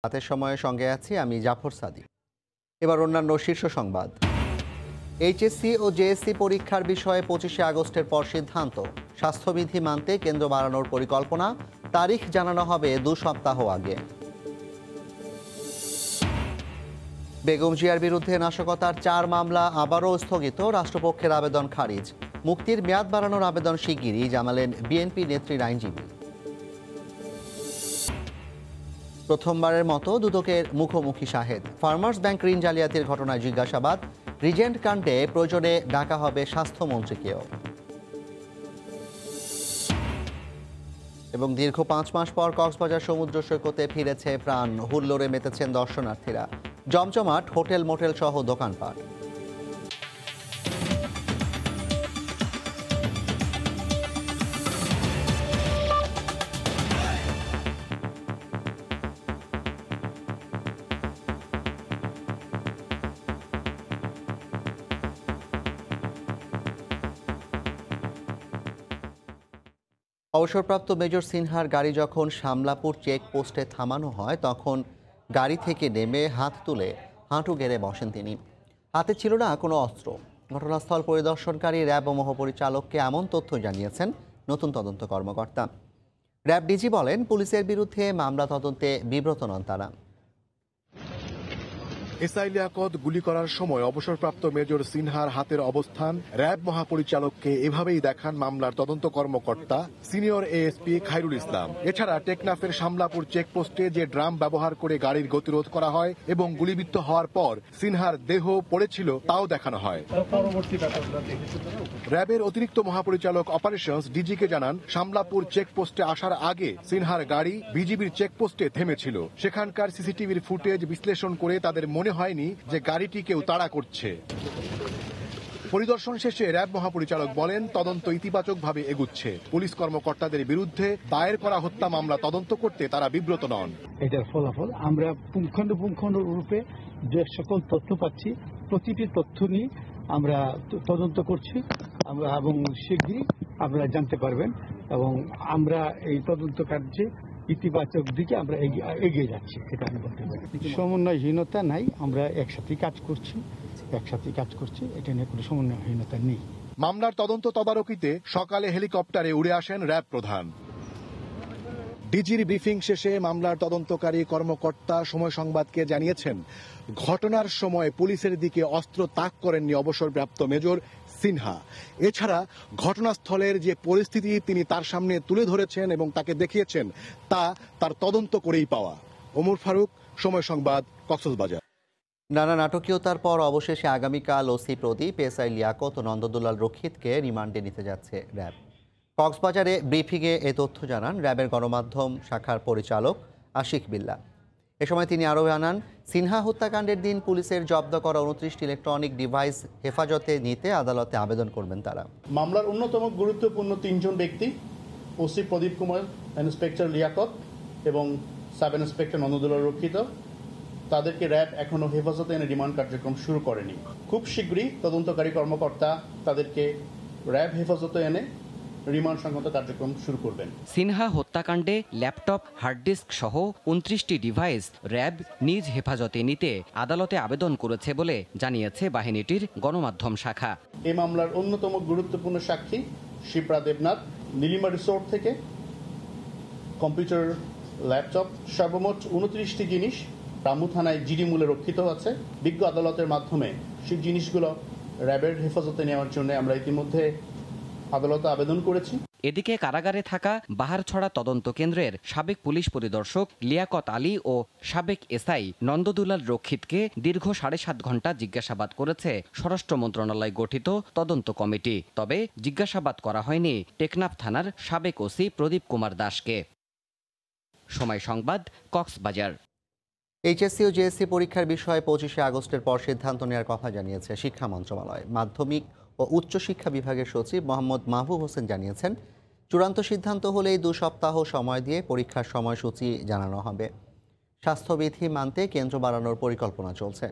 রাতের সময়ে সঙ্গে আছি আমি জাফর সাদিক। এবার অন্যান্য শীর্ষ সংবাদ। এইচএসসি ও জেএসসি পরীক্ষার বিষয়ে 25শে আগস্টের পর সিদ্ধান্ত। স্বাস্থ্যবিধি মানতে কেন্দ্র বাড়ানোর পরিকল্পনা, তারিখ জানানো হবে 2 সপ্তাহ আগে। বেগম জিয়ার বিরুদ্ধে নাশকতার 4 মামলা আবারও স্থগিত, রাষ্ট্রপক্ষের আবেদন খারিজ। মুক্তির মেয়াদ বাড়ানোর আবেদন শিগগিরই জানালেন বিএনপি নেত্রীর আইনজীবী। প্রথমবারের মতো দুদকের মুখোমুখি শাহেদ। ফার্মার্স ব্যাংক ঋণ জালিয়াতির ঘটনায় জিজ্ঞাসাবাদ। রিজেন্ট কাণ্ডে প্রয়োজনে ডাকা হবে স্বাস্থ্যমন্ত্রীকেও। এবং দীর্ঘ 5 মাস পর কক্সবাজার সমুদ্র সৈকতে ফিরেছে প্রাণ। হুল্লোড়ে মেতেছেন দর্শনার্থীরা। জমজমাট হোটেল মোটেল সহ দোকানপাট। অবসরপ্রাপ্ত মেজর সিনহার গাড়ি যখন শামলাপুর চেকপোস্টে থামানো হয়, তখন গাড়ি থেকে নেমে হাত তুলে হাঁটু গেড়ে বসেন তিনি। হাতে ছিল না কোনো অস্ত্র। ঘটনাস্থল পরিদর্শনকারী র্যাব ও মহাপরিচালককে এমন তথ্য জানিয়েছেন নতুন তদন্ত কর্মকর্তা। র্যাব ডিজি বলেন, পুলিশের বিরুদ্ধে মামলা তদন্তে বিব্রত নন তারা। এসআই লিয়াকত গুলি করার সময় অবসরপ্রাপ্ত মেজর সিনহার হাতের অবস্থান র্যাব মহাপরিচালককে এভাবেই দেখান মামলার তদন্ত কর্মকর্তা সিনিয়র এএসপি খায়রুল ইসলাম। এছাড়া টেকনাফের শামলাপুর চেকপোস্টে যে ড্রাম ব্যবহার করে গাড়ির গতিরোধ করা হয় এবং গুলিবিদ্ধ হওয়ার পর সিনহার দেহ পড়েছিল তাও দেখানো হয়। র্যাবের অতিরিক্ত মহাপরিচালক অপারেশনস ডিজিকে জানান, শামলাপুর চেকপোস্টে আসার আগে সিনহার গাড়ি বিজিবির চেকপোস্টে থেমেছিল। সেখানকার সিসিটিভির ফুটেজ বিশ্লেষণ করে তাদের মনে হয়নি যে গাড়িটি কেউ তাড়া করছে। পরিদর্শন শেষে র্যাব মহাপরিচালক বলেন, তদন্ত ইতিবাচকভাবে এগুচ্ছে। পুলিশ কর্মকর্তাদের বিরুদ্ধে দায়ের করা হত্যা মামলা তদন্ত করতে তারা বিব্রত নন। এটার ফলাফল আমরা পুঙ্খানুপুঙ্খ রূপে যে সকল তথ্য পাচ্ছি, প্রতিটি তথ্য নিয়ে আমরা তদন্ত করছি এবং শীঘ্রই আপনারা জানতে পারবেন এবং আমরা এই তদন্ত কার্যে ইতিবাচক দিকে আমরা এগিয়ে যাচ্ছি। এটা আমি বলতে পারি। সমন্বয়হীনতা নাই, আমরা একসাথেই কাজ করছি। এটা নিয়ে কোনো সমন্বয়হীনতা নেই। মামলার তদন্ত তদারকিতে সকালে হেলিকপ্টারে উড়ে আসেন র্যাব প্রধান। ডিজির ব্রিফিং শেষে মামলার তদন্তকারী কর্মকর্তা সময় সংবাদকে জানিয়েছেন, ঘটনার সময় পুলিশের দিকে অস্ত্র তাক করেননি অবসরপ্রাপ্ত মেজর সিনহা। এছাড়া ঘটনাস্থলের যে পরিস্থিতি তিনি তার সামনে তুলে ধরেছেন এবং তাকে দেখিয়েছেন, তা তার তদন্ত করেই পাওয়া। ওমর ফারুক, সময় সংবাদ, কক্সবাজার। নানা নাটকীয়তার পর অবশেষে আগামীকাল ওসি প্রদীপ, এসআই লিয়াকত ও নন্দদুলাল রক্ষিতকে রিমান্ডে নিতে যাচ্ছে র্যাব। কক্সবাজারে ব্রিফিংয়ে এ তথ্য জানান র্যাবের গণমাধ্যম শাখার পরিচালক আশিক বিল্লা। এ সময় তিনি আরও জানান, সিনহা হত্যাকাণ্ডের দিন পুলিশের জব্দ করা 29টি ইলেকট্রনিক ডিভাইস হেফাজতে নিতে আদালতে আবেদন করবেন তারা। মামলার অন্যতম গুরুত্বপূর্ণ 3 জন ব্যক্তি, ওসি প্রদীপ কুমার, ইন্সপেক্টর লিয়াকত এবং সাব ইন্সপেক্টর নন্দদুলাল রক্ষিত, তাদেরকে র্যাব এখনো হেফাজতে এনে রিমান্ড কার্যক্রম শুরু করেনি। খুব শীঘ্রই তদন্তকারী কর্মকর্তা তাদেরকে র্যাব হেফাজতে এনে রিমান্ড সংক্রান্ত কার্যক্রম শুরু করবেন। সিনহা হত্যাকাণ্ডে ল্যাপটপ, হার্ড ডিস্ক সহ 29টি ডিভাইস র্যাব নিজ হেফাজতে নিতে আদালতে আবেদন করেছে বলে জানিয়েছে বাহিনীটির গণমাধ্যম শাখা। এই মামলার অন্যতম গুরুত্বপূর্ণ সাক্ষী শিপ্রা দেবনাথ নীলিমা রিসোর্ট থেকে কম্পিউটার, ল্যাপটপ, সর্বমোট 29টি জিনিস রামু থানায় জিডি মূলে রক্ষিত আছে। বিজ্ঞ আদালতের মাধ্যমে সেই জিনিসগুলো র্যাবের হেফাজতে নেওয়ার জন্য আমরা ইতিমধ্যে আদালতে আবেদন করেছি। এদিকে কারাগারে থাকা বাহারছড়া তদন্ত কেন্দ্রের সাবেক পুলিশ পরিদর্শক লিয়াকত আলী ও সাবেক এসআই নন্দদুলাল রক্ষিতকে দীর্ঘ 7.5 ঘন্টা জিজ্ঞাসাবাদ করেছে স্বরাষ্ট্র মন্ত্রণালয় গঠিত তদন্ত কমিটি। তবে জিজ্ঞাসাবাদ করা হয়নি টেকনাফ থানার সাবেক ওসি প্রদীপ কুমার দাসকে। সময় সংবাদ, কক্সবাজার। এইচএসসি ও জেএসসি পরীক্ষার বিষয়ে 25শে আগস্টের পর সিদ্ধান্ত নেওয়ার কথা জানিয়েছে শিক্ষা মন্ত্রণালয়। মাধ্যমিক ও উচ্চশিক্ষা বিভাগের সচিব মোহাম্মদ মাহবুব হোসেন জানিয়েছেন, চূড়ান্ত সিদ্ধান্ত হলেই 2 সপ্তাহ সময় দিয়ে পরীক্ষার সময়সূচি জানানো হবে। স্বাস্থ্যবিধি মানতে কেন্দ্র বাড়ানোর পরিকল্পনা চলছে।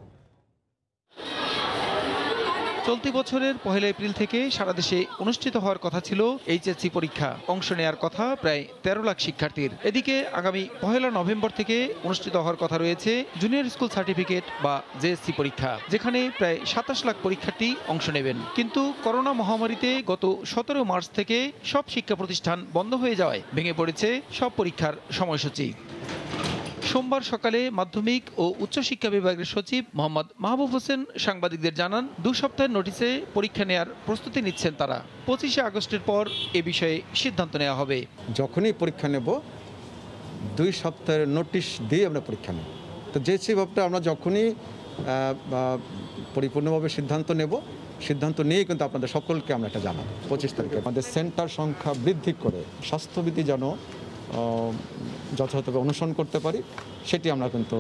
চলতি বছরের 1 এপ্রিল থেকে সারা দেশে অনুষ্ঠিত হওয়ার কথা ছিল এইচএসসি পরীক্ষা। অংশ নেওয়ার কথা প্রায় 13 লাখ শিক্ষার্থীর। এদিকে আগামী 1 নভেম্বর থেকে অনুষ্ঠিত হওয়ার কথা রয়েছে জুনিয়র স্কুল সার্টিফিকেট বা জেএসসি পরীক্ষা, যেখানে প্রায় 27 লাখ পরীক্ষার্থী অংশ নেবেন। কিন্তু করোনা মহামারীতে গত 17 মার্চ থেকে সব শিক্ষা প্রতিষ্ঠান বন্ধ হয়ে যাওয়ায় ভেঙে পড়েছে সব পরীক্ষার সময়সূচি। সোমবার সকালে মাধ্যমিক ও উচ্চশিক্ষা বিভাগের সচিব মোহাম্মদ মাহবুব হোসেন সাংবাদিকদের জানান, 2 সপ্তাহের নোটিশে পরীক্ষা নেয়ার প্রস্তুতি নিচ্ছেন তারা। 25 আগস্টের পর এ বিষয়ে সিদ্ধান্ত নেওয়া হবে। যখনই পরীক্ষা নেব 2 সপ্তাহের নোটিশ দিয়ে আমরা পরীক্ষা নেব। তো জেএসসি ব্যাপারটা আমরা যখনই পরিপূর্ণভাবে সিদ্ধান্ত নেব, সিদ্ধান্ত নিয়েই কিন্তু আপনাদের সকলকে আমরা এটা জানাবো। 25 তারিখে আমাদের সেন্টার সংখ্যা বৃদ্ধি করে স্বাস্থ্যবিধি যেন যথাযথভাবে অনুসরণ করতে পারি, সেটি আমরা কিন্তু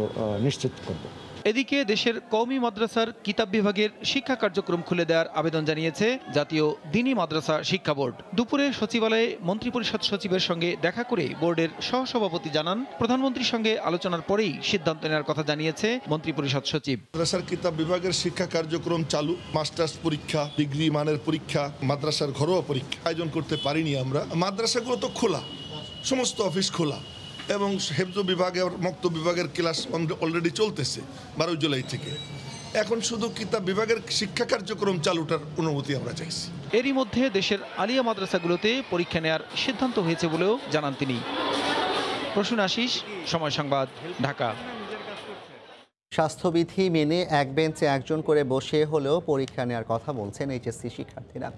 নিশ্চিত করব। এদিকে দেশের কওমি মাদ্রাসার কিতাব বিভাগের শিক্ষা কার্যক্রম খুলে দেওয়ার আবেদন জানিয়েছে জাতীয় দ্বীনি মাদ্রাসা শিক্ষা বোর্ড। দুপুরে সচিবালয়ে মন্ত্রিপরিষদ সচিবের সঙ্গে দেখা করে বোর্ডের সহসভাপতি জানান, প্রধানমন্ত্রীর সঙ্গে আলোচনার পরেই সিদ্ধান্ত নেওয়ার কথা জানিয়েছে মন্ত্রিপরিষদ সচিব। মাদ্রাসার কিতাব বিভাগের শিক্ষা কার্যক্রম চালু, মাস্টার্স পরীক্ষা, ডিগ্রি মানের পরীক্ষা, মাদ্রাসার ঘরোয়া পরীক্ষা আয়োজন করতে পারিনি আমরা। মাদ্রাসাগুলো তো খোলা, সমস্ত অফিস খোলা এবং হেফজ বিভাগের মক্তব বিভাগের ক্লাস অলরেডি চলতেছে 12 জুলাই থেকে। এখন শুধু কিতাব বিভাগের শিক্ষা কার্যক্রম চালুটার অনুমতি আমরা চাইছি। এরই মধ্যে দেশের আলিয়া মাদ্রাসাগুলোতে পরীক্ষা নেওয়ার সিদ্ধান্ত হয়েছে বলেও জানান তিনি। প্রসূন আশিস, সময় সংবাদ, ঢাকা। স্বাস্থ্যবিধি মেনে এক বেঞ্চে একজন করে বসে হলেও পরীক্ষা নেওয়ার কথা বলছেন এইচএসসি শিক্ষার্থীরা।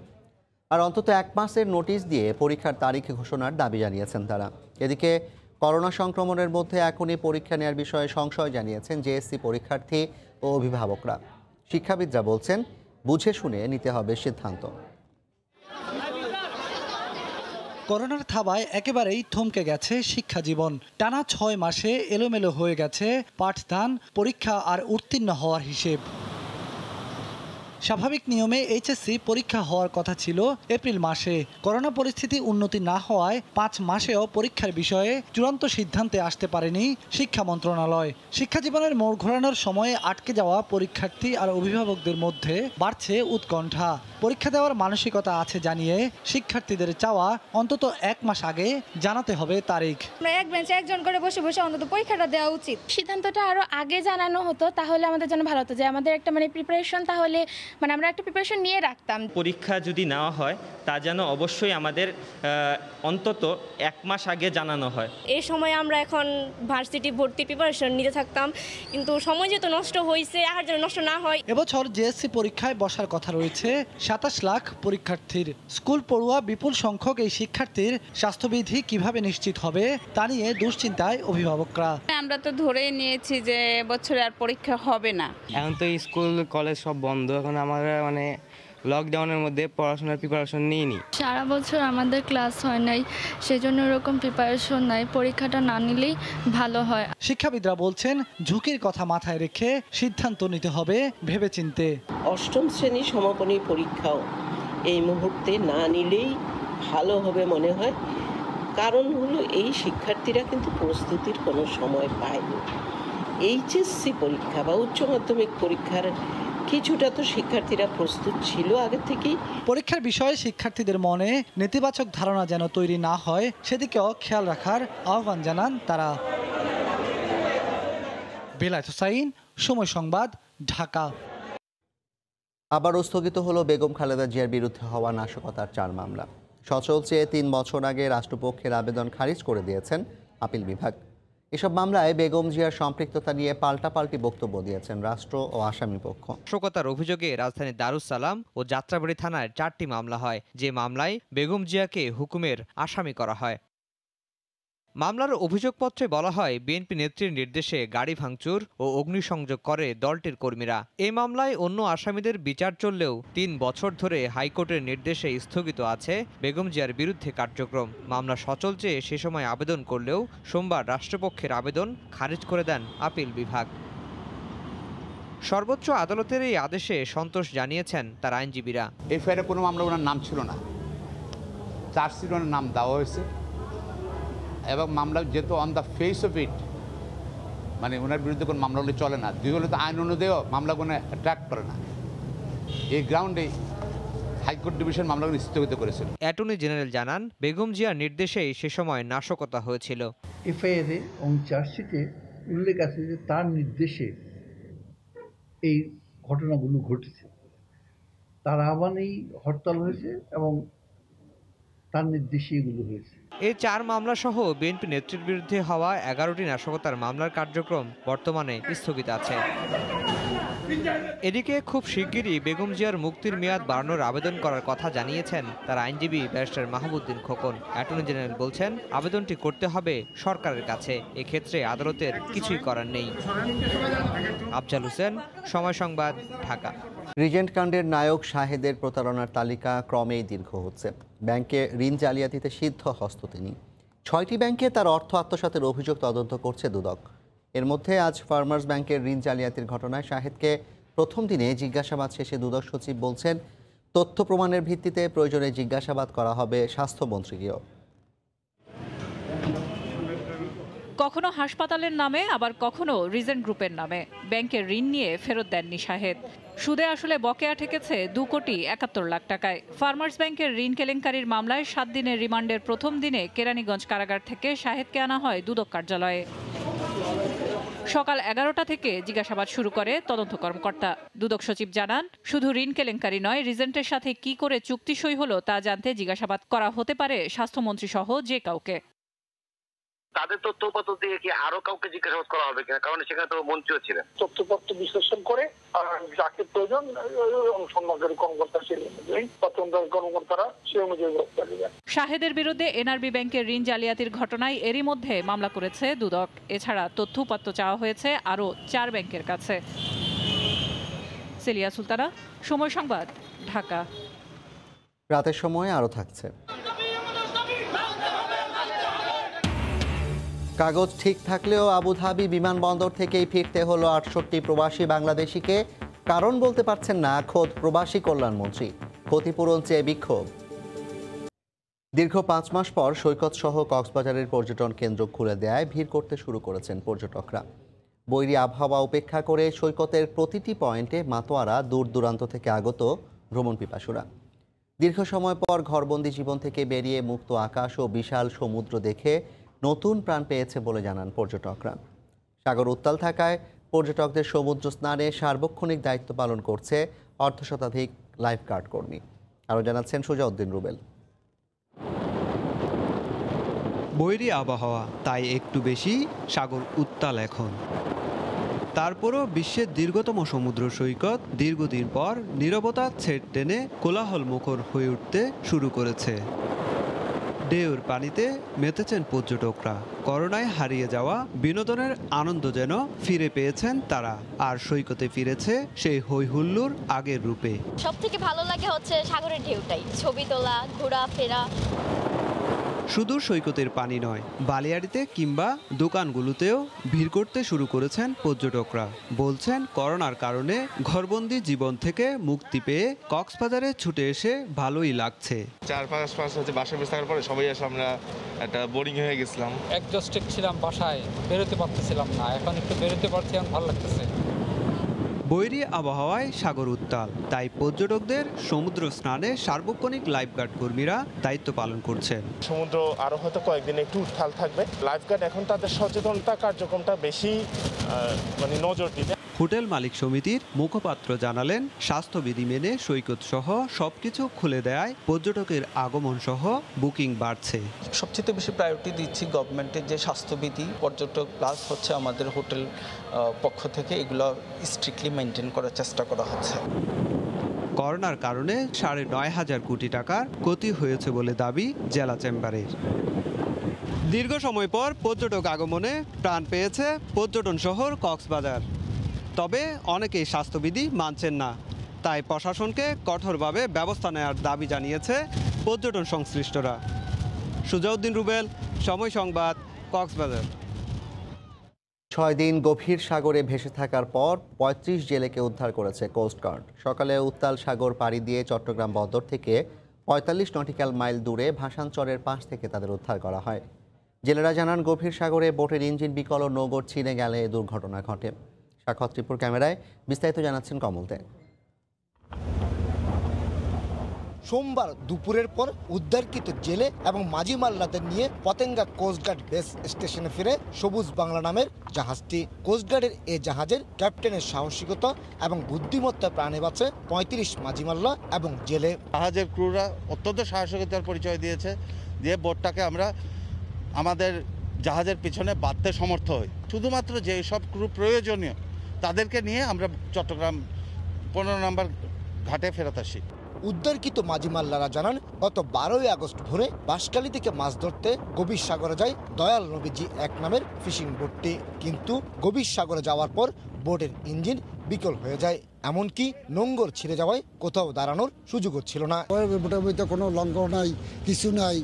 আর অন্তত 1 মাসের নোটিশ দিয়ে পরীক্ষার তারিখ ঘোষণার দাবি জানিয়েছেন তারা। এদিকে করোনা সংক্রমণের মধ্যে এখনই পরীক্ষা নেওয়ার বিষয়ে সংশয় জানিয়েছেন জেএসসি পরীক্ষার্থী ও অভিভাবকরা। শিক্ষাবিদরা বলছেন, বুঝে শুনে নিতে হবে সিদ্ধান্ত। করোনার থাবায় একেবারেই থমকে গেছে শিক্ষা জীবন। টানা 6 মাসে এলোমেলো হয়ে গেছে পাঠদান, পরীক্ষা আর উত্তীর্ণ হওয়ার হিসেব। স্বাভাবিক নিয়মে এইচএসসি পরীক্ষা হওয়ার কথা ছিল এপ্রিল মাসে। করোনা পরিস্থিতি উন্নতি না হওয়ায় 5 মাসেও পরীক্ষার বিষয়ে চূড়ান্ত সিদ্ধান্তে আসতে পারেনি শিক্ষা মন্ত্রণালয়। শিক্ষা জীবনের মোড় ঘোরানোর সময়ে আটকে যাওয়া পরীক্ষার্থী আর অভিভাবকদের মধ্যে বাড়ছে উৎকণ্ঠা। পরীক্ষা দেওয়ার মানসিকতা আছে জানিয়ে শিক্ষার্থীদের চাওয়া অন্তত 1 মাস আগে জানাতে হবে তারিখ। আমরা এক বেঞ্চে একজন করে বসে বসে অন্তত পরীক্ষাটা দেওয়া উচিত। সিদ্ধান্তটা আরো আগে জানানো হতো তাহলে আমাদের জন্য ভালো হতো, যে আমাদের একটা প্রিপারেশন, তাহলে আমরা একটা প্রিপারেশন নিয়ে রাখতাম। পরীক্ষা যদি নেওয়া হয় তা যেন অবশ্যই আমাদের অন্তত 1 মাস আগে জানানো হয়। এই সময় আমরা এখন ভার্সিটি ভর্তি প্রিপারেশন নিতে থাকতাম, কিন্তু সময় যেহেতু নষ্ট হয়েছে আর যেন নষ্ট না হয়। এবছর জেএসসি পরীক্ষায় বসার কথা রয়েছে 27 লাখ পরীক্ষার্থীর। স্কুল পড়ুয়া বিপুল সংখ্যক এই শিক্ষার্থীর স্বাস্থ্যবিধি কিভাবে নিশ্চিত হবে তা নিয়ে দুশ্চিন্তায় অভিভাবকরা। আমরা তো ধরেই নিয়েছি যে বছরে আর পরীক্ষা হবে না। এখন তো স্কুল কলেজ সব বন্ধ, এখন আমরা লকডাউনের মধ্যে পড়াশোনার প্রিপারেশন নিইনি। সারা বছর আমাদের ক্লাস হয় নাই, সেজন্য এরকম প্রিপারেশন নাই। পরীক্ষাটা না নিলেই ভালো হয়। শিক্ষাবিদরা বলছেন, ঝুঁকির কথা মাথায় রেখে সিদ্ধান্ত নিতে হবে ভেবেচিন্তে। 8ম শ্রেণী সমাপনী পরীক্ষাও এই মুহূর্তে না নিলেই ভালো হবে মনে হয়। কারণ হলো এই শিক্ষার্থীরা কিন্তু প্রস্তুতির কোনো সময় পায়নি। এইচএসসি পরীক্ষা বা উচ্চ মাধ্যমিক পরীক্ষার কিছুটা তো শিক্ষার্থীরা প্রস্তুত ছিল আগে থেকেই। পরীক্ষার বিষয়ে শিক্ষার্থীদের মনে নেতিবাচক ধারণা যেন তৈরি না হয় সেদিকেও খেয়াল রাখার আহ্বান জানান তারা। বেলায়েত হোসাইন, সময় সংবাদ, ঢাকা। আবারও স্থগিত হলো বেগম খালেদা জিয়ার বিরুদ্ধে হওয়া নাশকতার 4 মামলা। সচল চেয়ে 3 বছর আগে রাষ্ট্রপক্ষের আবেদন খারিজ করে দিয়েছেন আপিল বিভাগ। এসব মামলায় বেগম জিয়ার সম্পৃক্ততা নিয়ে পাল্টাপাল্টি বক্তব্য দিয়েছেন রাষ্ট্র ও আসামি পক্ষ। নাশকতার অভিযোগে রাজধানী দারুস সালাম ও যাত্রাবাড়ি থানায় 4টি মামলা হয়, যে মামলায় বেগম জিয়াকে হুকুমের আসামি করা হয়। মামলার অভিযোগপত্রে বলা হয়, বিএনপি নেত্রীর নির্দেশে গাড়ি ভাঙচুর ও অগ্নিসংযোগ করে দলটির কর্মীরা। এই মামলায় অন্য আসামিদের বিচার চললেও 3 বছর ধরে হাইকোর্টের নির্দেশে স্থগিত আছে বেগম জিয়ার বিরুদ্ধে কার্যক্রম। মামলা সচল চেয়ে সে সময় আবেদন করলেও সোমবার রাষ্ট্রপক্ষের আবেদন খারিজ করে দেন আপিল বিভাগ। সর্বোচ্চ আদালতের এই আদেশে সন্তোষ জানিয়েছেন তার আইনজীবীরা। এফআইআরে কোনো মামলা ওনার নাম ছিল না, চার্জশিট ওনার নাম দেওয়া হয়েছে এবং মামলা যেহেতু on the face of it ওনার বিরুদ্ধে কোনো মামলা হলে চলে না। 2 হলে তো আইন অনুযায়ীও মামলা কোনো ট্র্যাক করে না। এই গ্রাউন্ডে হাইকোর্ট ডিভিশন মামলাগুলো স্থগিত করেছিল। অ্যাটর্নি জেনারেল জানান, বেগম জিয়ার নির্দেশেই সে সময় নাশকতা হয়েছিল। এফআইআরে এবং চার্জশিটে উল্লেখ আছে যে তার নির্দেশে এই ঘটনাগুলো ঘটেছে, তার আহ্বানেই হরতাল হয়েছে এবং তার নির্দেশে এগুলো হয়েছে। এই 4 মামলা সহ বিএনপি নেত্রীর বিরুদ্ধে হওয়া 11টি নাশকতার মামলার কার্যক্রম বর্তমানে স্থগিত আছে। এদিকে খুব শিগগিরই বেগম জিয়ার মুক্তির মেয়াদ বাড়ানোর আবেদন করার কথা জানিয়েছেন তার আইনজীবী barrister Mahbubuddin Khokon. Attorney general বলছেন, আবেদনটি করতে হবে সরকারের কাছে, এক্ষেত্রে আদালতের কিছুই করার নেই। আফজাল হোসেন, সময় সংবাদ, ঢাকা। রিজেন্ট কাণ্ডের নায়ক শাহেদের প্রতারণার তালিকা ক্রমেই দীর্ঘ হচ্ছে। ব্যাংকে ঋণ জালিয়াতিতে সিদ্ধ হস্ত তিনি। 6টি ব্যাংকে তার অর্থ আত্মসাতের অভিযোগ তদন্ত করছে দুদক। এর মধ্যে আজ ফার্মার্স ব্যাংকের ঋণ জালিয়াতির ঘটনায় শাহেদকে প্রথম দিনে জিজ্ঞাসাবাদ শেষে দুদক সচিব বলছেন, তথ্য প্রমাণের ভিত্তিতে প্রয়োজনে জিজ্ঞাসাবাদ করা হবে স্বাস্থ্যমন্ত্রীকেও। কখনো হাসপাতালের নামে, আবার কখনো রিজেন্ট গ্রুপের নামে ব্যাংকের ঋণ নিয়ে ফেরত দেননি শাহেদ। সুদে আসলে বকেয়া ঠেকেছে 2,71 লাখ টাকায়। ফার্মার্স ব্যাংকের ঋণ কেলেঙ্কারির মামলায় 7 দিনের রিমান্ডের প্রথম দিনে কেরানীগঞ্জ কারাগার থেকে শাহেদকে আনা হয় দুদক কার্যালয়ে। সকাল 11টা থেকে জিজ্ঞাসাবাদ শুরু করে তদন্ত কর্মকর্তা। দুদক সচিব জানান, শুধু ঋণ কেলেঙ্কারি নয়, রিজেন্টের সাথে কি করে চুক্তি সই হলো তা জানতে জিজ্ঞাসাবাদ করা হতে পারে স্বাস্থ্যমন্ত্রী সহ যে কাউকে। তাদের তথ্যপত্র দিয়ে কি আরো কাউকে জিজ্ঞাসাবাদ করা হবে কিনা, কারণ সেখানে তো মন্ত্রীও ছিলেন। তথ্যপত্র বিশ্লেষণ করে যাকে প্রয়োজন অনুসন্ধানকারী কর্মকর্তা তদন্তকারী কর্মকর্তারা সে অনুযায়ী গ্রেফতার দিবেন। শাহেদের বিরুদ্ধে এনআরবি ব্যাংকের ঋণ জালিয়াতির ঘটনায় এরই মধ্যে মামলা করেছে দুদক। এছাড়া তথ্যপত্র চাওয়া হয়েছে আরও 4 ব্যাংকের কাছে। সেলিয়া সুলতানা, সময় সংবাদ, ঢাকা। রাতের সময় আরও থাকছে। কাগজ ঠিক থাকলেও আবুধাবি বিমানবন্দর থেকেই ফিরতে হলো 68 প্রবাসী বাংলাদেশিকে। কারণ বলতে পারছেন না খোদ প্রবাসী কল্যাণমন্ত্রী। ক্ষতিপূরণ চেয়ে বিক্ষোভ। দীর্ঘ 5 মাস পর সৈকত সহ কক্সবাজারের পর্যটন কেন্দ্র খুলে দেয়ায় ভিড় করতে শুরু করেছেন পর্যটকরা। বৈরী আবহাওয়া উপেক্ষা করে সৈকতের প্রতিটি পয়েন্টে মাতোয়ারা দূর দূরান্ত থেকে আগত ভ্রমণ পিপাসুরা। দীর্ঘ সময় পর ঘরবন্দি জীবন থেকে বেরিয়ে মুক্ত আকাশ ও বিশাল সমুদ্র দেখে নতুন প্রাণ পেয়েছে বলে জানান পর্যটকরা। সাগর উত্তাল থাকায় পর্যটকদের সমুদ্র স্নানে সার্বক্ষণিক দায়িত্ব পালন করছে অর্ধশতাধিক লাইফগার্ড কর্মী। আরও জানাচ্ছেন সুজাউদ্দিন রুবেল। বৈরী আবহাওয়া, তাই একটু বেশি সাগর উত্তাল এখন। তারপরও বিশ্বের দীর্ঘতম সমুদ্র সৈকত দীর্ঘদিন পর নীরবতা ছেড় টেনে কোলাহল মুখর হয়ে উঠতে শুরু করেছে। ঢেউর পানিতে মেতেছেন পর্যটকরা। করোনায় হারিয়ে যাওয়া বিনোদনের আনন্দ যেন ফিরে পেয়েছেন তারা। আর সৈকতে ফিরেছে সেই হই হুল্লোড় আগের রূপে। সবথেকে ভালো লাগে হচ্ছে সাগরের ঢেউটাই, ছবি তোলা, ঘোরাফেরা। শুধু সৈকতের পানি নয়, বালিয়াড়িতে কিংবা দোকানগুলোতেও ভিড় করতে শুরু করেছেন পর্যটকরা। বলছেন, করোনার কারণে ঘরবন্দি জীবন থেকে মুক্তি পেয়ে কক্সবাজারে ছুটে এসে ভালোই লাগছে। 4-5 মাস হচ্ছে বাসায় বসে থাকার পরে সবাই এসে আমরা একটা বোরিং হয়ে গেছিলাম। একজস্টেড ছিলাম, বাসায় বেরোতে পারতেছিলাম না, এখন একটু বেরোতে পারছি, এখন ভালো লাগতেছে। বৈরী আবহাওয়ায় সাগর উত্তাল, তাই পর্যটকদের সমুদ্র স্নানে সার্বক্ষণিক লাইফগার্ড কর্মীরা দায়িত্ব পালন করছেন। সমুদ্র আরো হয়তো কয়েকদিন একটু উত্তাল থাকবে। লাইফগার্ড এখন তাদের সচেতনতা কার্যক্রমটা বেশি নজর দিবে। হোটেল মালিক সমিতির মুখপাত্র জানালেন, স্বাস্থ্যবিধি মেনে সৈকত সহ সবকিছু খুলে দেয়ায় পর্যটকের আগমন সহ বুকিং বাড়ছে। সবচেয়ে বেশি প্রায়োরিটি দিচ্ছি গভর্নমেন্টের যে স্বাস্থ্যবিধি, পর্যটক প্লাস হচ্ছে আমাদের হোটেল পক্ষ থেকে এগুলো স্ট্রিক্টলি মেনটেন করার চেষ্টা করা হচ্ছে। করোনার কারণে 9.5 কোটি টাকার ক্ষতি হয়েছে বলে দাবি জেলা চেম্বারের। দীর্ঘ সময় পর পর্যটক আগমনে প্রাণ পেয়েছে পর্যটন শহর কক্সবাজার। তবে অনেকেই স্বাস্থ্যবিধি মানছেন না, তাই প্রশাসনকে কঠোরভাবে ব্যবস্থা নেওয়ার দাবি জানিয়েছে পর্যটন সংশ্লিষ্টরা। সুজাউদ্দিন রুবেল, সময় সংবাদ, কক্সবাজার। 6 দিন গভীর সাগরে ভেসে থাকার পর 35 জেলেকে উদ্ধার করেছে কোস্টগার্ড। সকালে উত্তাল সাগর পাড়ি দিয়ে চট্টগ্রাম বন্দর থেকে 45 নটিক্যাল মাইল দূরে ভাসানচরের পাশ থেকে তাদের উদ্ধার করা হয়। জেলেরা জানান, গভীর সাগরে বোটের ইঞ্জিন বিকল ও নৌকো ছিঁড়ে গেলে এই দুর্ঘটনা ঘটে। সাক্ষাৎ ত্রিপুর ক্যামেরায় বিস্তারিত জানাচ্ছেন কমল দে। সোমবার দুপুরের পর উদ্ধারকৃত জেলে এবং মাঝি মাল্লাদের নিয়ে পতেঙ্গা কোস্টগার্ড বেস স্টেশনে ফিরে সবুজ বাংলা নামের জাহাজটি। কোস্টগার্ডের এ জাহাজের ক্যাপ্টেনের সাহসিকতা এবং বুদ্ধিমত্তা প্রাণে বাঁচে ৩৫ মাঝি মাল্লা এবং জেলে। জাহাজের ক্রুরা অত্যন্ত সাহসিকতার পরিচয় দিয়েছে, দিয়ে বোটটাকে আমরা আমাদের জাহাজের পিছনে বাঁধতে সমর্থ হই। শুধুমাত্র যেসব ক্রু প্রয়োজনীয় তাদেরকে নিয়ে আমরা চট্টগ্রাম ১৫ নম্বর ঘাটে ফেরত আসি। উদ্ধারকৃত মাঝি মাল্লারা জানান, গত ১২ই আগস্ট ভোরে বাঁশখালী থেকে মাছ ধরতে গভীর সাগরে যায় দয়াল নবীজি ১ নামের ফিশিং বোটটি। কিন্তু গভীর সাগরে যাওয়ার পর বোটের ইঞ্জিন বিকল হয়ে যায়, এমনকি নোঙ্গর ছিঁড়ে যাওয়ায় কোথাও দাঁড়ানোর সুযোগও ছিল না। বোটের মধ্যে কোনো লঙ্গর নাই, কিছু নাই,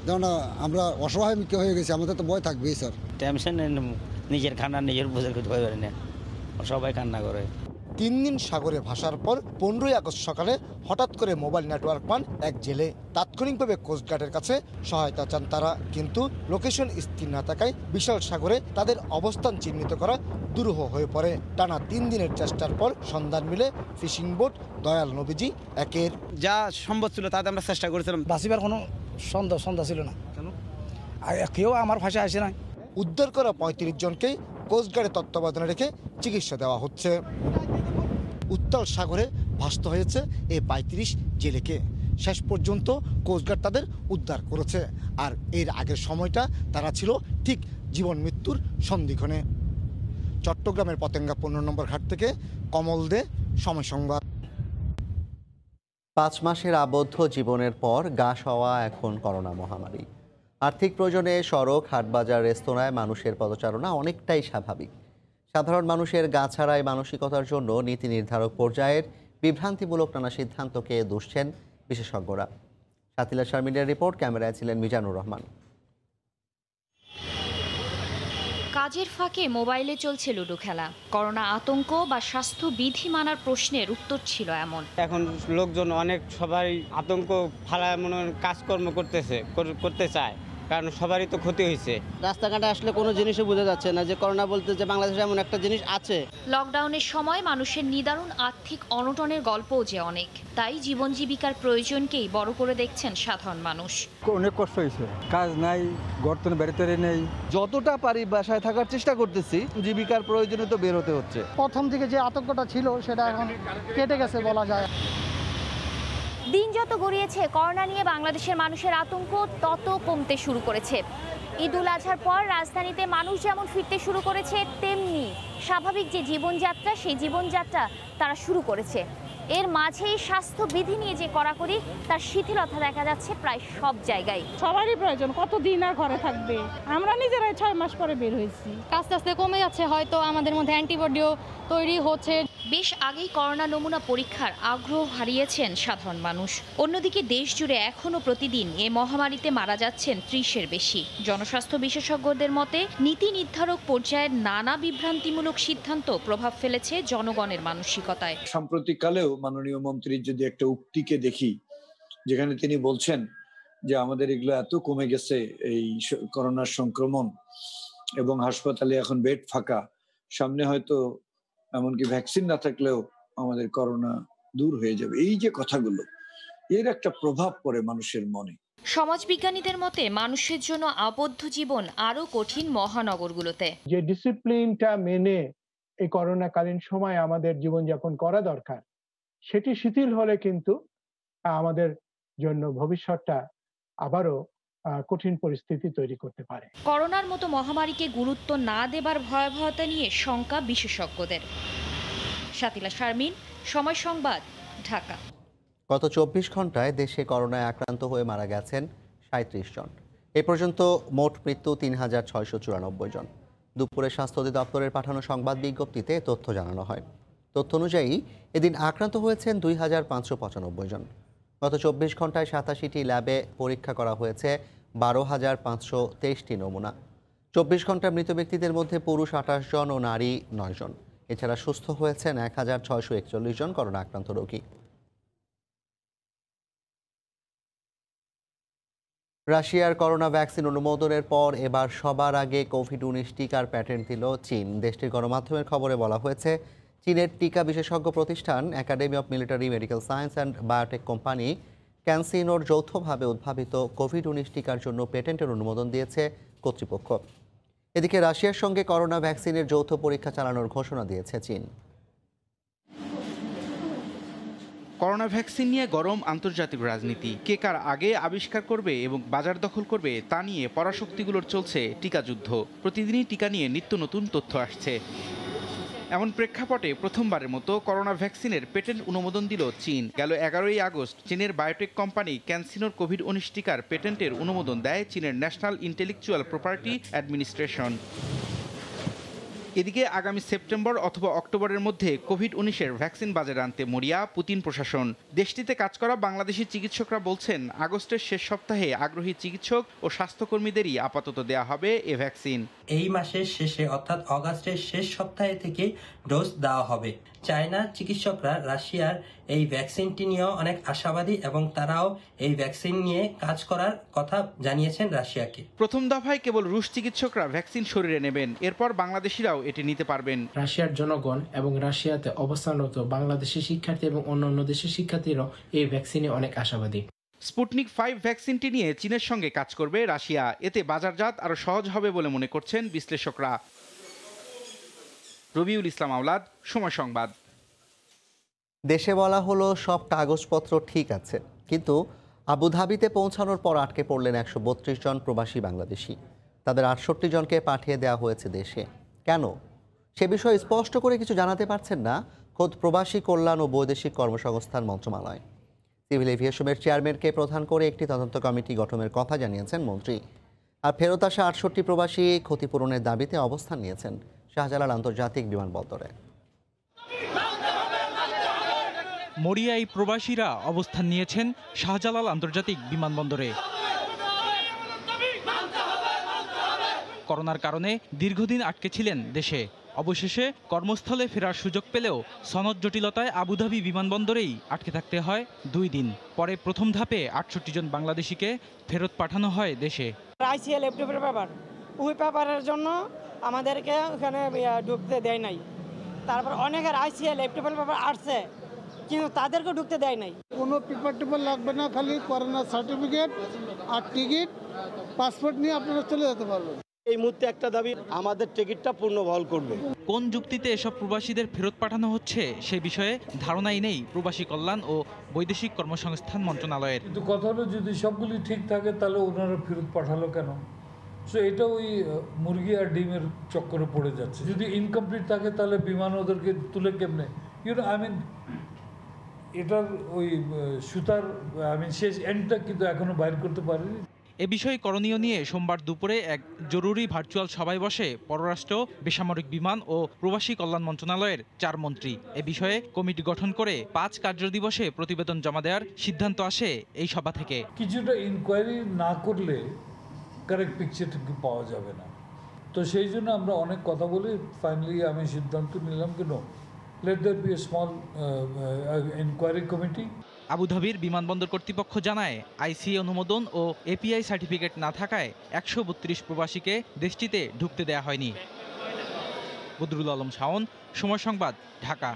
যেন আমরা অসহায় হয়ে গেছি, আমাদের তো ভয় থাকবেই স্যার। টেনশন নিজের খান্না নিজের বুঝে ভয় পারে না, সবাই কান্না করে। ৩ দিন সাগরে ভাসার পর ১৫ই আগস্ট সকালে হঠাৎ করে মোবাইল নেটওয়ার্ক পান এক জেলে। তাৎক্ষণিকভাবে কোস্টগার্ডের কাছে সহায়তা চান তারা, কিন্তু লোকেশন স্থির না থাকায় বিশাল সাগরে তাদের অবস্থান চিহ্নিত করা দুরূহ হয়ে পড়ে। টানা ৩ দিনের চেষ্টার পর সন্ধান মিলে ফিশিং বোট দয়াল নবীজি ১-এর। যা সম্ভব ছিল তাতে আমরা চেষ্টা করেছিলাম, বাঁচিবার কোনো সন্ধ্যা ছিল না, কেউ আমার ভাষায় আসে না। উদ্ধার করা ৩৫ জনকেই কোস্টগার্ডের তত্ত্বাবধানে রেখে চিকিৎসা দেওয়া হচ্ছে। উত্তাল সাগরে ভাসতে হয়েছে এই ৩৫ জেলেকে। শেষ পর্যন্ত কোস্টগার্ড তাদের উদ্ধার করেছে, আর এর আগের সময়টা তারা ছিল ঠিক জীবন মৃত্যুর সন্ধিক্ষণে। চট্টগ্রামের পতেঙ্গা ১৫ নম্বর ঘাট থেকে কমল দে, সময় সংবাদ। ৫ মাসের আবদ্ধ জীবনের পর গা সওয়া এখন করোনা মহামারী। আর্থিক প্রয়োজনে সড়ক, হাটবাজার, রেস্তোরাঁয় মানুষের পদচারণা অনেকটাই স্বাভাবিক। সাধারণ মানুষের গা ছাড়াই মানসিকতার জন্য নীতি নির্ধারক পর্যায়ের বিভ্রান্তিমূলক নানা সিদ্ধান্তকে দুষছেন বিশেষজ্ঞরা। সাতিলা শারমিনের রিপোর্ট, ক্যামেরায় ছিলেন মিজানুর রহমান। কাজের ফাঁকে মোবাইলে চলছে লুডো খেলা। করোনা আতঙ্ক বা স্বাস্থ্যবিধি মানার প্রশ্নের উত্তর ছিল এমন। এখন লোকজন অনেক সবাই আতঙ্ক ফালা মনে কাজকর্ম করতে চায়, কারণ সবারই তো ক্ষতি হয়েছে। রাস্তাঘাটে আসলে কোনো জিনিসই বোঝা যাচ্ছে না যে করোনা বলতে যে বাংলাদেশে এমন একটা জিনিস আছে। লকডাউনের সময় মানুষের নিদারুণ আর্থিক অনটনের গল্পও যে অনেক, তাই জীবন জীবিকার প্রয়োজনকেই বড় করে দেখছেন সাধারণ মানুষ। অনেক কষ্ট হয়েছে, কাজ নাই, গর্তন বেরোতে নেই। যতটা পারি বাসায় থাকার চেষ্টা করতেছি, জীবিকার প্রয়োজনে তো বের হতে হচ্ছে। প্রথম দিকে যে আতঙ্কটা ছিল সেটা এখন কেটে গেছে বলা যায়। দিন যত গড়িয়েছে করোনা নিয়ে বাংলাদেশের মানুষের আতঙ্ক তত কমতে শুরু করেছে। ঈদুল আজহার পর রাজধানীতে মানুষ যেমন ফিরতে শুরু করেছে, তেমনি স্বাভাবিক যে জীবনযাত্রা, সেই জীবনযাত্রা তারা শুরু করেছে। এর মাঝেই স্বাস্থ্যবিধি নিয়ে যে কড়াকড়ি, তার শিথিলতা দেখা যাচ্ছে প্রায় সব জায়গায়। সবারই প্রয়োজন, কতদিন আর ঘরে থাকবে? আমরা নিজেরাই 6 মাস পরে বের হয়েছি। আস্তে আস্তে কমে যাচ্ছে, হয়তো আমাদের মধ্যে অ্যান্টিবডিও তৈরি হচ্ছে। বেশ আগেই করোনা নমুনা পরীক্ষার আগ্রহ হারিয়েছেন সাধারণ মানুষ। অন্যদিকে দেশ জুড়ে এখনও প্রতিদিন এ মহামারীতে মারা যাচ্ছেন ৩০-এর বেশি। জনস্বাস্থ্য বিশেষজ্ঞদের মতে নীতি নির্ধারক পর্যায়ের নানা বিভ্রান্তিমূলক সিদ্ধান্ত প্রভাব ফেলেছে জনগণের মানসিকতায়। সাম্প্রতিককালেও মাননীয় মন্ত্রীর যদি একটা উক্তিকে দেখি, যেখানে তিনি বলছেন যে আমাদের এগুলো এত কমে গেছে এই করোনার সংক্রমণ, এবং হাসপাতালে এখন বেড ফাঁকা, সামনে হয়তো এমনকি ভ্যাকসিন না থাকলেও আমাদের করোনা দূর হয়ে যাবে, এই যে কথাগুলো, এর একটা প্রভাব পড়ে মানুষের মনে। সমাজবিজ্ঞানীদের মতে মানুষের জন্য আবদ্ধ জীবন আরো কঠিন মহানগরগুলোতে। যে ডিসিপ্লিনটা মেনে এই করোনাকালীন সময় আমাদের জীবনযাপন করা দরকার, সেটি শিথিল হলে কিন্তু আমাদের জন্য ভবিষ্যৎটা আবারও কঠিন পরিস্থিতি তৈরি করতে পারে। করোনার মতো মহামারীকে গুরুত্ব না দেবার ভয়াবহতা নিয়ে শঙ্কা বিশেষজ্ঞদের। সাতিলা শারমিন, সময় সংবাদ, ঢাকা। গত ২৪ ঘন্টায় দেশে করোনায় আক্রান্ত হয়ে মারা গেছেন ৩৭ জন। এ পর্যন্ত মোট মৃত্যু ৩,৬৯৪ জন। দুপুরে স্বাস্থ্য অধিদপ্তরের পাঠানো সংবাদ বিজ্ঞপ্তিতে তথ্য জানানো হয়। তথ্য অনুযায়ী এদিন আক্রান্ত হয়েছেন ২,৫৯৫ জন। গত ২৪ ঘন্টায় ৮৭টি ল্যাবে পরীক্ষা করা হয়েছে ১২,৫২৩টি নমুনা। ২৪ ঘন্টায় মৃত ব্যক্তিদের মধ্যে পুরুষ ২৮ জন ও নারী ৯ জন। এছাড়া সুস্থ হয়েছেন ১,৬৪১ জন করোনা আক্রান্ত রোগী। রাশিয়ার করোনা ভ্যাকসিন অনুমোদনের পর এবার সবার আগে কোভিড-১৯ টিকার প্যাটেন্ট দিল চীন। দেশটির গণমাধ্যমের খবরে বলা হয়েছে, চীনের টিকা বিশেষজ্ঞ প্রতিষ্ঠান academy of military medical science and biotech company ক্যানসিনোর যৌথভাবে উদ্ভাবিত কোভিড-19 টিকার জন্য পেটেন্টের অনুমোদন দিয়েছে কর্তৃপক্ষ। এদিকে রাশিয়ার সঙ্গে করোনা ভ্যাকসিনের যৌথ পরীক্ষা চালানোর ঘোষণা দিয়েছে চীন। করোনা ভ্যাকসিন নিয়ে গরম আন্তর্জাতিক রাজনীতি। কে কার আগে আবিষ্কার করবে এবং বাজার দখল করবে তা নিয়ে পরাশক্তিগুলোর চলছে টিকা যুদ্ধ। প্রতিদিনই টিকা নিয়ে নিত্য নতুন তথ্য আসছে। এমন প্রেক্ষাপটে প্রথমবারের মতো করোনা ভ্যাকসিনের পেটেন্ট অনুমোদন দিল চীন। গেল 11ই আগস্ট চীনের বায়োটেক কোম্পানি ক্যানসিনোর কোভিড-19 টিকার পেটেন্টের অনুমোদন দেয় চীনের ন্যাশনাল ইন্টেলেকচুয়াল প্রপার্টি অ্যাডমিনিস্ট্রেশন। এদিকে আগামী সেপ্টেম্বর অথবা অক্টোবরের মধ্যে কোভিড-19 ভ্যাকসিন বাজারে আনতে মরিয়া পুতিন প্রশাসন। দেশটিতে কাজ করা বাংলাদেশি চিকিৎসকরা বলছেন, আগস্টের শেষ সপ্তাহে আগ্রহী চিকিৎসক ও স্বাস্থ্যকর্মীদেরই আপাতত দেয়া হবে এ ভ্যাকসিন। এই মাসের শেষে অর্থাৎ অগাস্টের শেষ সপ্তাহে থেকে ডোজ দেওয়া হবে। চায়নার চিকিৎসকরা রাশিয়ার এই ভ্যাকসিনটি নিয়েও অনেক আশাবাদী এবং তারাও এই ভ্যাকসিন নিয়ে কাজ করার কথা জানিয়েছেন রাশিয়াকে। প্রথম দফায় কেবল রুশ চিকিৎসকরা ভ্যাকসিন শরীরে নেবেন, এরপর বাংলাদেশিরাও এটি নিতে পারবেন। রাশিয়ার জনগণ এবং রাশিয়াতে অবস্থানরত বাংলাদেশের শিক্ষার্থী এবং অন্যান্য দেশের শিক্ষার্থীরাও এই ভ্যাকসিনে অনেক আশাবাদী। স্পুটনিক 5 ভ্যাকসিনটি নিয়ে চীনের সঙ্গে কাজ করবে রাশিয়া। এতে বাজারজাত আরও সহজ হবে বলে মনে করছেন বিশ্লেষকরা। রবিউল ইসলাম আওলাদ, সময় সংবাদ। দেশে বলা হলো সব কাগজপত্র ঠিক আছে, কিন্তু আবুধাবিতে পৌঁছানোর পর আটকে পড়লেন 132 জন প্রবাসী বাংলাদেশি। তাদের 68 জনকে পাঠিয়ে দেওয়া হয়েছে দেশে। কেন, সে বিষয়ে স্পষ্ট করে কিছু জানাতে পারছেন না খোদ প্রবাসী কল্যাণ ও বৈদেশিক কর্মসংস্থান মন্ত্রণালয়। সিভিল এভিয়েশনের চেয়ারম্যানকে প্রধান করে একটি তদন্ত কমিটি গঠনের কথা জানিয়েছেন মন্ত্রী। আর ফেরত আসা 68 প্রবাসী ক্ষতিপূরণের দাবিতে অবস্থান নিয়েছেন শাহজালাল আন্তর্জাতিক বিমানবন্দরে। মরিয়ায় প্রবাসীরা অবস্থান নিয়েছেন শাহজালাল আন্তর্জাতিক বিমানবন্দরে। করোনার কারণে দীর্ঘদিন আটকে ছিলেন দেশে। অবশেষে কর্মস্থলে ফেরার সুযোগ পেলেও সনদ জটিলতায় আবুধাবি বিমানবন্দরেই আটকে থাকতে হয় 2 দিন। পরে প্রথম ধাপে 68 জন বাংলাদেশিকে ফেরত পাঠানো হয় দেশে। আইসিএল ল্যাপটপের ব্যাপার, ওই পেপারের জন্য আমাদেরকে ওখানে ঢুকতে দেয় নাই। তারপর অনেকের আইসিএল ল্যাপটপের ব্যাপার আসছে, কিন্তু তাদেরকে ঢুকতে দেয় নাই। কোনো পেপার টেপার লাগবে না, খালি করোনা সার্টিফিকেট আর টিকিট, পাসপোর্ট নিয়ে আপনারা চলে যেতে পারবেন। এই মুহূর্তে একটা দাবি, আমাদের টিকিটটা পুনর্বহাল করবে। কোন যুক্তিতে এসব প্রবাসীদের ফেরত পাঠানো হচ্ছে সে বিষয়ে ধারণাই নেই প্রবাসী কল্যাণ ও বৈদেশিক কর্মসংস্থান মন্ত্রণালয়ের। কিন্তু কথা হলো, যদি সবগুলি ঠিক থাকে তাহলে ওনারা ফেরত পাঠালো কেন? সো এটা ওই মুরগি আর ডিমের চক্করে পড়ে যাচ্ছে। যদি ইনকমপ্লিট থাকে তাহলে বিমান ওদেরকে তুলে কেমনে, এটার ওই সুতার শেষ এন্ডটা কিন্তু এখনো বাইর করতে পারেনি। এ বিষয়ে করণীয় নিয়ে সোমবার দুপুরে এক জরুরি ভার্চুয়াল সভায় বসে পররাষ্ট্র, বেসামরিক বিমান ও প্রবাসী কল্যাণ মন্ত্রণালয়ের 4 মন্ত্রী। এ বিষয়ে কমিটি গঠন করে 5 কার্যদিবসে প্রতিবেদন জমা দেওয়ার সিদ্ধান্ত আসে এই সভা থেকে। কিছুটা ইনকোয়ারি না করলে কারেক্ট পিকচার পাওয়া যাবে না। তো সেই জন্য আমরা অনেক কথা বলে ফাইনালি আমি সিদ্ধান্ত নিলাম, কেন let there be a small inquiry committee. আবুধাবির বিমানবন্দর কর্তৃপক্ষ জানায়, আইসিএ অনুমোদন ও এপিআই সার্টিফিকেট না থাকায় 132 প্রবাসীকে দেশটিতে ঢুকতে দেয়া হয়নি। বদরুল আলম শাওন, সময় সংবাদ, ঢাকা।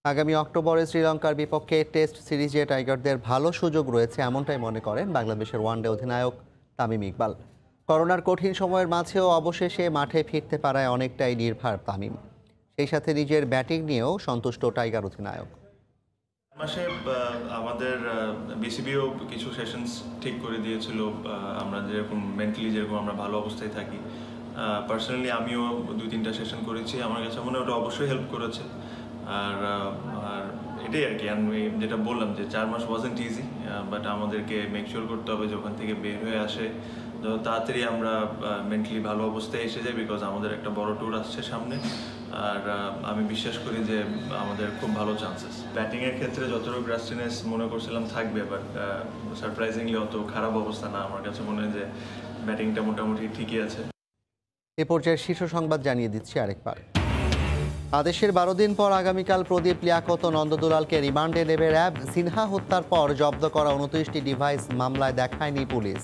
আগামী অক্টোবরে শ্রীলঙ্কার বিপক্ষে টেস্ট সিরিজে টাইগারদের ভালো সুযোগ রয়েছে, এমনটাই মনে করেন বাংলাদেশের ওয়ানডে অধিনায়ক তামিম ইকবাল। করোনার কঠিন সময়ের মাঝেও অবশেষে মাঠে ফিরতে পারায় অনেকটাই নির্ভর তামিম। সেই সাথে নিজের ব্যাটিং নিয়েও সন্তুষ্ট টাইগার অধিনায়ক। মাসে আমাদের বিসিবিও কিছু সেশনস ঠিক করে দিয়েছিল, আমরা যেরকম মেন্টালি যেরকম আমরা ভালো অবস্থায় থাকি। পার্সোনালি আমিও 2-3টা সেশন করেছি, আমার কাছে মনে হয় ওটা অবশ্যই হেল্প করেছে। আর এটাই আর কি, আমি যেটা বললাম যে 4 মাস ওয়াজন্ট ইজি, বাট আমাদেরকে মেক শিওর করতে হবে যে ওখান থেকে বের হয়ে আসে যত তাড়াতাড়ি আমরা মেন্টালি ভালো অবস্থায় এসে যাই, বিকজ আমাদের একটা বড় ট্যুর আসছে সামনে। আর আমি বিশ্বাস করি যে আমাদের খুব ভালো চান্সেস। ব্যাটিংয়ের ক্ষেত্রে যতটুকু রাস্টিনেস মনে করছিলাম থাকবে, বাট সারপ্রাইজিংলি অত খারাপ অবস্থা না। আমার কাছে মনে হয় যে ব্যাটিংটা মোটামুটি ঠিকই আছে। এ পর্যায়ে শীর্ষ সংবাদ জানিয়ে দিচ্ছি আরেকবার। আদেশের 12 দিন পর আগামীকাল প্রদীপ লিয়াকত ও নন্দদুলালকে রিমান্ডে নেবে র্যাব। সিনহা হত্যার পর জব্দ করা 29টি ডিভাইস মামলায় দেখায়নি পুলিশ।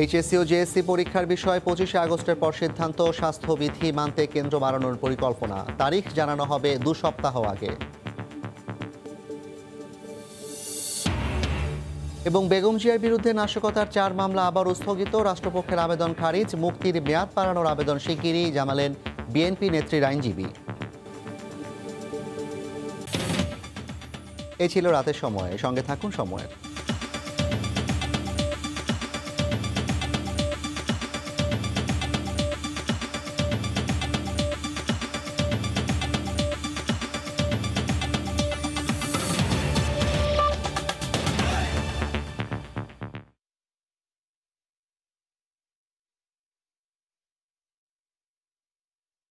এইচএসসি ও জেএসসি পরীক্ষার বিষয়ে 25শে আগস্টের পর সিদ্ধান্ত, স্বাস্থ্যবিধি মানতে কেন্দ্র বাড়ানোর পরিকল্পনা। তারিখ জানানো হবে 2 সপ্তাহ আগে। এবং বেগম জিয়ার বিরুদ্ধে নাশকতার 4 মামলা আবারও স্থগিত, রাষ্ট্রপক্ষের আবেদন খারিজ। মুক্তির মেয়াদ বাড়ানোর আবেদন শিগগিরই জানালেন বিএনপি নেত্রীর আইনজীবী। এই ছিল রাতের সময়, সঙ্গে থাকুন সময়ের।